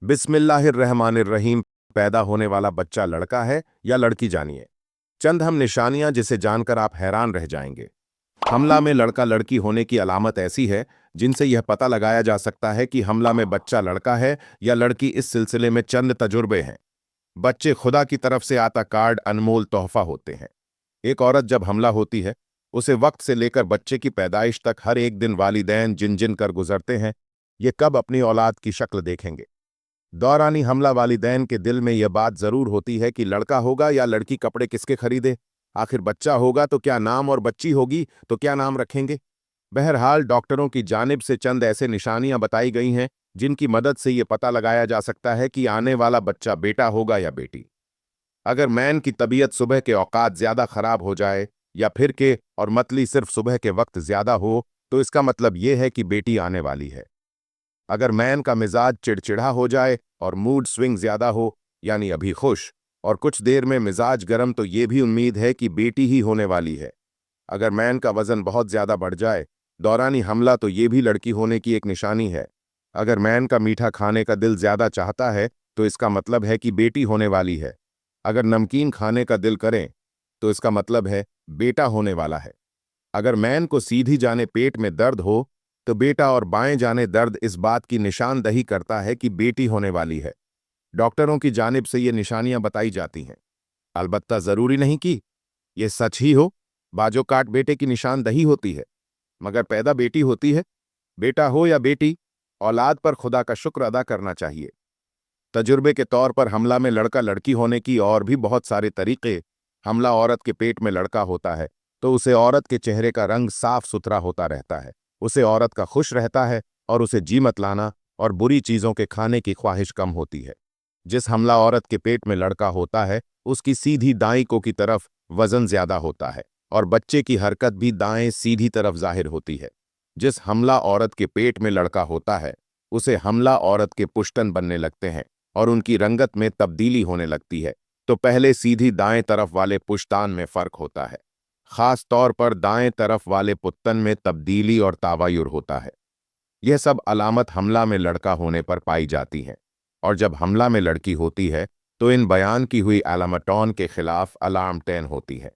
बिस्मिल्लाहिर्रहमानिर्रहीम। पैदा होने वाला बच्चा लड़का है या लड़की, जानिए चंद हम निशानियां जिसे जानकर आप हैरान रह जाएंगे। हमला में लड़का लड़की होने की अलामत ऐसी है जिनसे यह पता लगाया जा सकता है कि हमला में बच्चा लड़का है या लड़की। इस सिलसिले में चंद तजुर्बे हैं। बच्चे खुदा की तरफ से आता कार्ड अनमोल तोहफा होते हैं। एक औरत जब हमला होती है, उसे वक्त से लेकर बच्चे की पैदाइश तक हर एक दिन वालिदैन जिन जिन कर गुजरते हैं, ये कब अपनी औलाद की शक्ल देखेंगे। दौरानी हमला वालिदैन के दिल में यह बात जरूर होती है कि लड़का होगा या लड़की, कपड़े किसके खरीदे, आखिर बच्चा होगा तो क्या नाम, और बच्ची होगी तो क्या नाम रखेंगे। बहरहाल डॉक्टरों की जानिब से चंद ऐसे निशानियां बताई गई हैं जिनकी मदद से यह पता लगाया जा सकता है कि आने वाला बच्चा बेटा होगा या बेटी। अगर मैन की तबीयत सुबह के औकात ज्यादा खराब हो जाए या फिर के और मतली सिर्फ सुबह के वक्त ज्यादा हो, तो इसका मतलब यह है कि बेटी आने वाली है। अगर मैन का मिजाज चिड़चिड़ा हो जाए और मूड स्विंग ज्यादा हो, यानी अभी खुश और कुछ देर में मिजाज गर्म, तो ये भी उम्मीद है कि बेटी ही होने वाली है। अगर मैन का वजन बहुत ज्यादा बढ़ जाए दौरानी हमला, तो ये भी लड़की होने की एक निशानी है। अगर मैन का मीठा खाने का दिल ज्यादा चाहता है तो इसका मतलब है कि बेटी होने वाली है। अगर नमकीन खाने का दिल करें तो इसका मतलब है बेटा होने वाला है। अगर मैन को सीधी जाने पेट में दर्द हो तो बेटा, और बाएं जाने दर्द इस बात की निशानदही करता है कि बेटी होने वाली है। डॉक्टरों की जानिब से ये निशानियां बताई जाती हैं। अलबत्ता जरूरी नहीं कि ये सच ही हो। बाजोकाट बेटे की निशानदही होती है, मगर पैदा बेटी होती है। बेटा हो या बेटी, औलाद पर खुदा का शुक्र अदा करना चाहिए। तजुर्बे के तौर पर हमला में लड़का लड़की होने की और भी बहुत सारे तरीके। हमला औरत के पेट में लड़का होता है तो उसे औरत के चेहरे का रंग साफ सुथरा होता रहता है, उसे औरत का खुश रहता है और उसे जी मत लाना और बुरी चीजों के खाने की ख्वाहिश कम होती है। जिस हमला औरत के पेट में लड़का होता है उसकी सीधी दाईं को की तरफ वजन ज्यादा होता है और बच्चे की हरकत भी दाएं सीधी तरफ जाहिर होती है। जिस हमला औरत के पेट में लड़का होता है उसे हमला औरत के पुश्तन बनने लगते हैं और उनकी रंगत में तब्दीली होने लगती है, तो पहले सीधी दाएं तरफ वाले पुश्तान में फर्क होता है। खास तौर पर दाएं तरफ वाले पुत्तन में तब्दीली और तावायुर होता है। यह सब अलामत हमला में लड़का होने पर पाई जाती हैं, और जब हमला में लड़की होती है तो इन बयान की हुई अलामतों के खिलाफ अलार्म टैन होती है।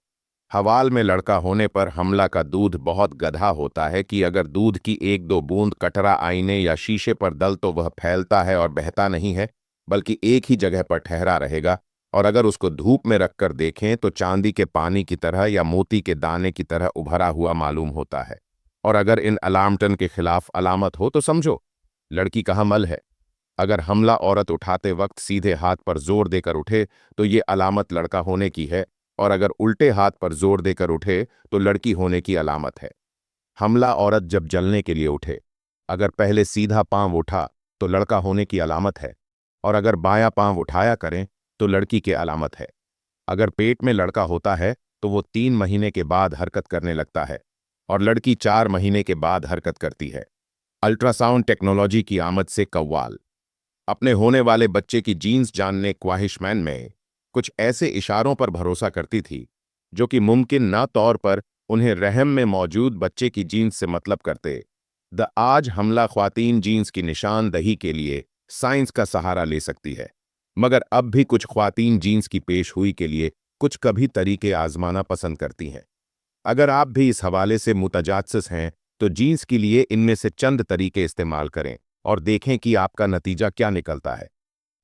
हवाल में लड़का होने पर हमला का दूध बहुत गधा होता है कि अगर दूध की एक दो बूंद कटरा आईने या शीशे पर दल तो वह फैलता है और बहता नहीं है, बल्कि एक ही जगह पर ठहरा रहेगा। और अगर उसको धूप में रखकर देखें तो चांदी के पानी की तरह या मोती के दाने की तरह उभरा हुआ मालूम होता है। और अगर इन अलामतन के खिलाफ अलामत हो तो समझो लड़की का हमल है। अगर हमला औरत उठाते वक्त सीधे हाथ पर जोर देकर उठे तो ये अलामत लड़का होने की है, और अगर उल्टे हाथ पर जोर देकर उठे तो लड़की होने की अलामत है। हमला औरत जब जलने के लिए उठे, अगर पहले सीधा पांव उठा तो लड़का होने की अलामत है, और अगर बायां पांव उठाया करें तो लड़की की अलामत है। अगर पेट में लड़का होता है तो वो 3 महीने के बाद हरकत करने लगता है और लड़की 4 महीने के बाद हरकत करती है। अल्ट्रासाउंड टेक्नोलॉजी की आमद से कव्वाल। अपने होने वाले बच्चे की जीन्स जानने ख्वाहिशमैन में कुछ ऐसे इशारों पर भरोसा करती थी जो कि मुमकिन ना तौर पर उन्हें रहम में मौजूद बच्चे की जीन्स से मतलब करते। आज हमला ख्वातीन जीन्स की निशानदही के लिए साइंस का सहारा ले सकती है, मगर अब भी कुछ ख्वातीन जीन्स की पेश हुई के लिए कुछ कभी तरीके आजमाना पसंद करती हैं। अगर आप भी इस हवाले से मुतजास्सिस हैं तो जीन्स के लिए इनमें से चंद तरीके इस्तेमाल करें और देखें कि आपका नतीजा क्या निकलता है।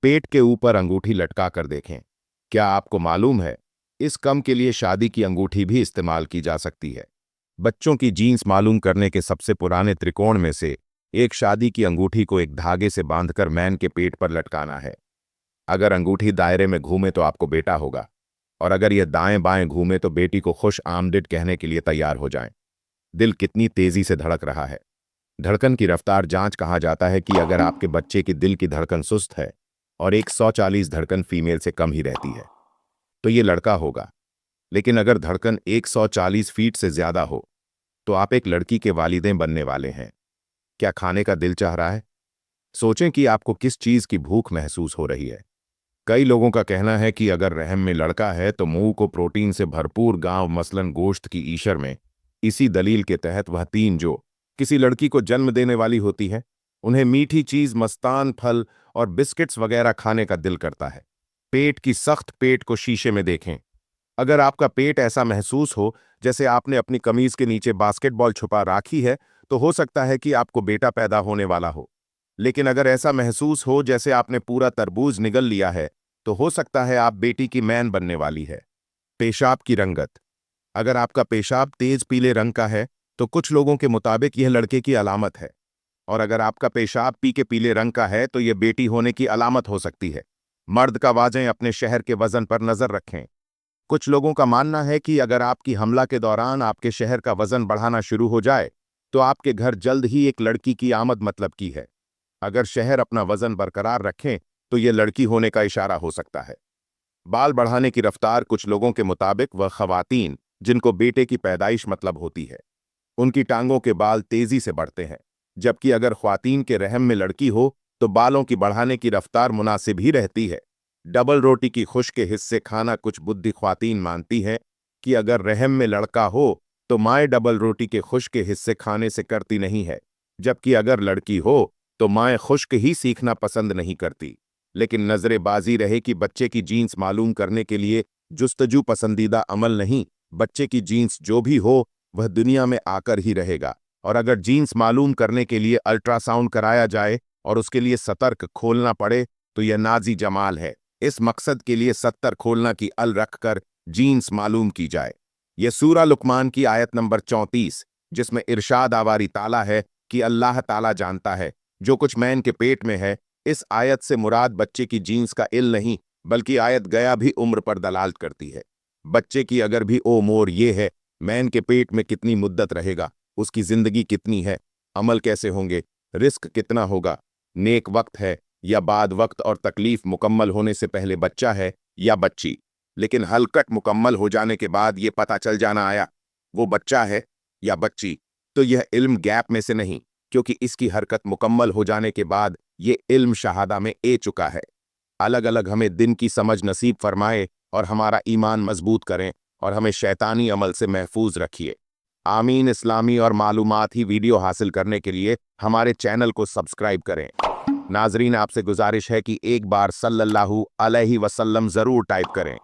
पेट के ऊपर अंगूठी लटका कर देखें। क्या आपको मालूम है, इस कम के लिए शादी की अंगूठी भी इस्तेमाल की जा सकती है। बच्चों की जीन्स मालूम करने के सबसे पुराने त्रिकोण में से एक शादी की अंगूठी को एक धागे से बांधकर मैन के पेट पर लटकाना है। अगर अंगूठी दायरे में घूमे तो आपको बेटा होगा, और अगर यह दाएं बाएं घूमे तो बेटी को खुश आमदीद कहने के लिए तैयार हो जाएं। दिल कितनी तेजी से धड़क रहा है। धड़कन की रफ्तार जांच कहा जाता है कि अगर आपके बच्चे की दिल की धड़कन सुस्त है और 140 धड़कन फीमेल से कम ही रहती है तो ये लड़का होगा, लेकिन अगर धड़कन 140 फीट से ज्यादा हो तो आप एक लड़की के वालिदें बनने वाले हैं। क्या खाने का दिल चाह रहा है? सोचें कि आपको किस चीज की भूख महसूस हो रही है। कई लोगों का कहना है कि अगर रहम में लड़का है तो मुंह को प्रोटीन से भरपूर गांव मसलन गोश्त की ईशर में। इसी दलील के तहत वह तीन जो किसी लड़की को जन्म देने वाली होती है उन्हें मीठी चीज, मस्तान फल और बिस्किट्स वगैरह खाने का दिल करता है। पेट की सख्त पेट को शीशे में देखें। अगर आपका पेट ऐसा महसूस हो जैसे आपने अपनी कमीज के नीचे बास्केटबॉल छुपा राखी है, तो हो सकता है कि आपको बेटा पैदा होने वाला हो। लेकिन अगर ऐसा महसूस हो जैसे आपने पूरा तरबूज निगल लिया है, तो हो सकता है आप बेटी की मैन बनने वाली है। पेशाब की रंगत। अगर आपका पेशाब तेज पीले रंग का है, तो कुछ लोगों के मुताबिक यह लड़के की अलामत है। और अगर आपका पेशाब पी के पीले रंग का है, तो यह बेटी होने की अलामत हो सकती है। मर्द का वाजें अपने शहर के वजन पर नजर रखें। कुछ लोगों का मानना है कि अगर आपकी हमला के दौरान आपके शहर का वजन बढ़ाना शुरू हो जाए, तो आपके घर जल्द ही एक लड़की की आमद मतलब की है। अगर शहर अपना वजन बरकरार रखें, तो यह लड़की होने का इशारा हो सकता है। बाल बढ़ाने की रफ्तार। कुछ लोगों के मुताबिक वह खवातीन जिनको बेटे की पैदाइश मतलब होती है, उनकी टांगों के बाल तेजी से बढ़ते हैं, जबकि अगर ख्वातीन के रहम में लड़की हो, तो बालों की बढ़ाने की रफ्तार मुनासिब ही रहती है। डबल रोटी की खुश्क के हिस्से खाना। कुछ बुद्धि ख्वातीन मानती हैं कि अगर रहम में लड़का हो, तो माएँ डबल रोटी के खुश्क के हिस्से खाने से करती नहीं है, जबकि अगर लड़की हो, तो माएँ खुश्क ही सीखना पसंद नहीं करती। लेकिन नजरेबाजी रहे कि बच्चे की जीन्स मालूम करने के लिए जुस्तजू पसंदीदा अमल नहीं। बच्चे की जीन्स जो भी हो, वह दुनिया में आकर ही रहेगा। और अगर जीन्स मालूम करने के लिए अल्ट्रासाउंड कराया जाए और उसके लिए सतर्क खोलना पड़े, तो यह नाजी जमाल है। इस मकसद के लिए 70 खोलना की अल रखकर जीन्स मालूम की जाए। यह सूरा लुकमान की आयत नंबर 34, जिसमें इरशाद आवारी ताला है कि अल्लाह ताला जानता है जो कुछ मैन के पेट में है। इस आयत से मुराद बच्चे की जीन्स का इल नहीं, बल्कि आयत गया भी उम्र पर दलालत करती है। बच्चे की अगर भी ओ मोर ये है, मैन के पेट में कितनी मुद्दत रहेगा, उसकी जिंदगी कितनी है, अमल कैसे होंगे, रिस्क कितना होगा, नेक वक्त है या बाद वक्त, और तकलीफ मुकम्मल होने से पहले बच्चा है या बच्ची। लेकिन हलकट मुकम्मल हो जाने के बाद ये पता चल जाना आया वो बच्चा है या बच्ची, तो यह इल्म गैप में से नहीं, क्योंकि इसकी हरकत मुकम्मल हो जाने के बाद ये इल्म शहादा में ए चुका है। अलग अलग हमें दिन की समझ नसीब फरमाए और हमारा ईमान मजबूत करें और हमें शैतानी अमल से महफूज रखिए। आमीन। इस्लामी और मालूमाती वीडियो हासिल करने के लिए हमारे चैनल को सब्सक्राइब करें। नाजरीन, आपसे गुजारिश है कि एक बार सल्लल्लाहु अलैहि वसल्लम जरूर टाइप करें।